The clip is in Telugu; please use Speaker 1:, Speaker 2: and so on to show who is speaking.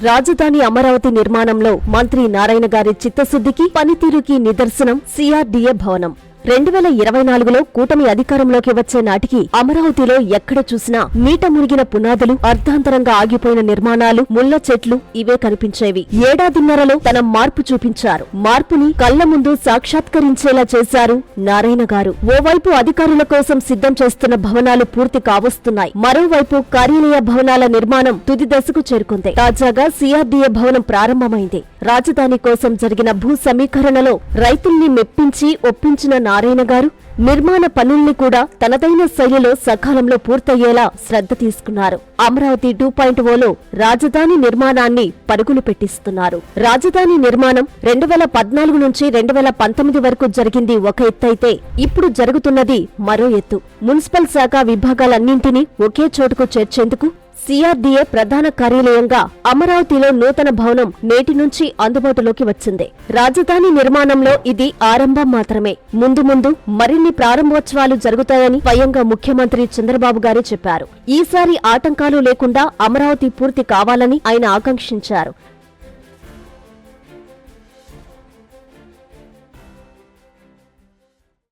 Speaker 1: రాజధాని అమరావతి నిర్మాణంలో మంత్రి నారాయణ గారి చిత్తశుద్ధికి పనితీరుకి నిదర్శనం సిఆర్డీఏ భవనం. 2024లో కూటమి అధికారంలోకి వచ్చే నాటికి అమరావతిలో ఎక్కడ చూసినా నీట మునిగిన పునాదులు, అర్ధాంతరంగా ఆగిపోయిన నిర్మాణాలు, ముళ్ల చెట్లు ఇవే కనిపించేవి. ఏడాదిన్నరలో తన మార్పు చూపించారు. మార్పుని కళ్ల ముందు సాక్షాత్కరించేలా చేశారు నారాయణ గారు. ఓవైపు అధికారుల కోసం సిద్ధం చేస్తున్న భవనాలు పూర్తి కావస్తున్నాయి. మరోవైపు కార్యాలయ భవనాల నిర్మాణం తుది దశకు చేరుకుంది. తాజాగా సిఆర్డీఏ భవనం ప్రారంభమైంది. రాజధాని కోసం జరిగిన భూ సమీకరణలో రైతుల్ని మెప్పించి ఒప్పించిన నారాయణ గారు నిర్మాణ పనుల్ని కూడా తనదైన శైలిలో సకాలంలో పూర్తయ్యేలా శ్రద్ధ తీసుకున్నారు. అమరావతి 2.0లో రాజధాని నిర్మాణాన్ని పరుగులు పెట్టిస్తున్నారు. రాజధాని నిర్మాణం 2014 నుంచి 2019 వరకు జరిగింది ఒక ఎత్తైతే ఇప్పుడు జరుగుతున్నది మరో ఎత్తు. మున్సిపల్ శాఖ విభాగాలన్నింటినీ ఒకే చోటుకు చేర్చేందుకు సిఆర్డీఏ ప్రధాన కార్యాలయంగా అమరావతిలో నూతన భవనం నేటి నుంచి అందుబాటులోకి వచ్చింది. రాజధాని నిర్మాణంలో ఇది ఆరంభం మాత్రమే. ముందు ముందు మరిన్ని ప్రారంభోత్సవాలు జరుగుతాయని స్వయంగా ముఖ్యమంత్రి చంద్రబాబు గారే చెప్పారు. ఈసారి ఆటంకాలు లేకుండా అమరావతి పూర్తి కావాలని ఆయన ఆకాంక్షించారు.